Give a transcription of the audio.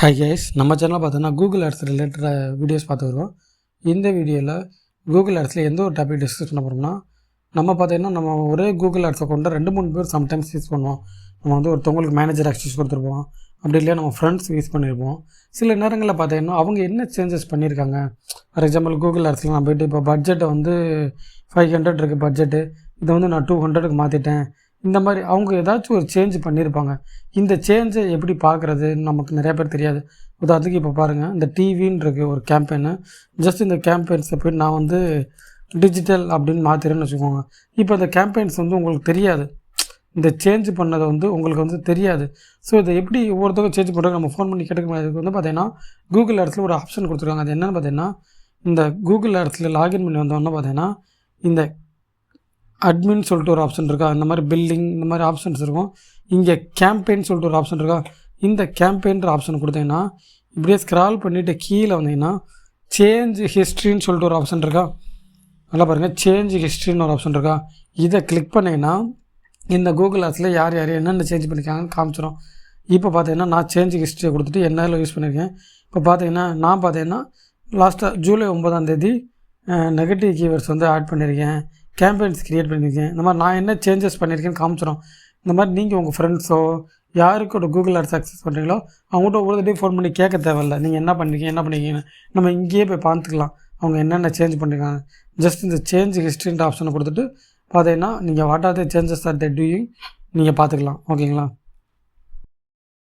Hi guys, நம்ம சேனலில் பார்த்தோன்னா கூகுள் ஆட்ஸ் ரிலேட்டடாக வீடியோஸ் பார்த்து வருவோம். இந்த வீடியோவில் கூகுள் ஆட்ஸில் எந்த ஒரு டாபிக் டிஸ்கஸ் பண்ண போகிறோம்னா, நம்ம பார்த்தீங்கன்னா நம்ம ஒரே கூகுள் ஆட்ஸை கொண்டு 2-3 பேர் சம்டைம்ஸ் யூஸ் பண்ணுவோம். நம்ம ஒருத்தவங்களுக்கு மேனேஜர் ஆக்சஸ் கொடுத்துருப்போம், அப்படி இல்லையா நம்ம ஃப்ரெண்ட்ஸ் யூஸ் பண்ணியிருப்போம். சில நேரங்களில் பார்த்தீங்கன்னா அவங்க என்ன சேஞ்சஸ் பண்ணியிருக்காங்க. ஃபார் எக்ஸாம்பிள் கூகுள் ஆட்ஸில் நான் போய்ட்டு இப்போ பட்ஜெட்டை 500 இருக்குது பட்ஜெட்டு, இதை நான் 200க்கு மாற்றிட்டேன். இந்த மாதிரி அவங்க ஏதாச்சும் ஒரு சேஞ்ச் பண்ணியிருப்பாங்க. இந்த சேஞ்சை எப்படி பார்க்குறது நமக்கு நிறையா பேர் தெரியாது. உதாரணத்துக்கு இப்போ பாருங்கள், இந்த டிவின்னு ஒரு கேம்பெயினு. ஜஸ்ட் இந்த கேம்பெயின்ஸை போய்ட்டு நான் டிஜிட்டல் அப்படின்னு மாற்றிறேன்னு வச்சுக்கோங்க. இப்போ இந்த கேம்பெயின்ஸ் உங்களுக்கு தெரியாது, இந்த சேஞ்ச் பண்ணதை உங்களுக்கு தெரியாது. ஸோ இதை எப்படி ஒவ்வொருத்தவங்க சேஞ்ச் பண்ணுறாங்க நம்ம ஃபோன் பண்ணி கேட்டுக்கிறதுக்கு பார்த்தீங்கன்னா கூகுள் ஆட்ஸில் ஒரு ஆப்ஷன் கொடுத்துருக்காங்க. அது என்னென்னு பார்த்தீங்கன்னா, இந்த கூகுள் ஆட்ஸில் லாகின் பண்ணி வந்தோன்னா பார்த்தீங்கன்னா இந்த அட்மின் சொல்லிட்டு ஒரு ஆப்ஷன் இருக்கா, இந்த மாதிரி பில்டிங் இந்த மாதிரி ஆப்ஷன்ஸ் இருக்கும். இங்கே கேம்பெயின் சொல்லிட்டு ஒரு ஆப்ஷன் இருக்கா, இந்த கேம்பெயின்ற ஆப்ஷன் கொடுத்தீங்கன்னா இப்படியே ஸ்க்ரால் பண்ணிவிட்டு கீழே வந்தீங்கன்னா சேஞ்ச் ஹிஸ்ட்ரின்னு சொல்லிட்டு ஒரு ஆப்ஷன் இருக்கா. நல்லா பாருங்கள், சேஞ்ச் ஹிஸ்ட்ரின்னு ஒரு ஆப்ஷன் இருக்கா. இதை கிளிக் பண்ணிங்கன்னா இந்த கூகுள் ஆப்ஸில் யார் என்னென்ன சேஞ்ச் பண்ணியிருக்காங்கன்னு காமிச்சிடும். இப்போ பார்த்தீங்கன்னா நான் சேஞ்ச் ஹிஸ்ட்ரியை கொடுத்துட்டு என்ன யூஸ் பண்ணியிருக்கேன். இப்போ பார்த்தீங்கன்னா நான் லாஸ்ட்டாக ஜூலை 9 நெகட்டிவ் கீவேர்ட்ஸ் ஆட் பண்ணியிருக்கேன், கேம்பெயின்ஸ் க்ரியேட் பண்ணியிருக்கேன். இந்த மாதிரி நான் என்ன சேஞ்சஸ் பண்ணியிருக்கேன்னு காமிச்சிடும். இந்த மாதிரி நீங்கள் உங்கள் ஃப்ரெண்ட்ஸோ யாருக்கு ஒரு கூகுள் ஆட்ஸ் ஆக்சஸ் பண்ணுறீங்களோ அவங்கள்ட்ட ஒரு தடவை ஃபோன் பண்ணி கேட்க தேவையில்லை, நீங்கள் என்ன பண்ணியிருக்கீங்கன்னு நம்ம இங்கேயே போய் பார்த்துக்கலாம் அவங்க என்னென்ன சேஞ்ச் பண்ணியிருக்காங்க. ஜஸ்ட் இந்த சேஞ்ச் ஹிஸ்ட்ரின்ற ஆப்ஷனை கொடுத்துட்டு பார்த்தீங்கன்னா நீங்கள் what are the changes are they doing நீங்கள் பார்த்துக்கலாம். ஓகேங்களா.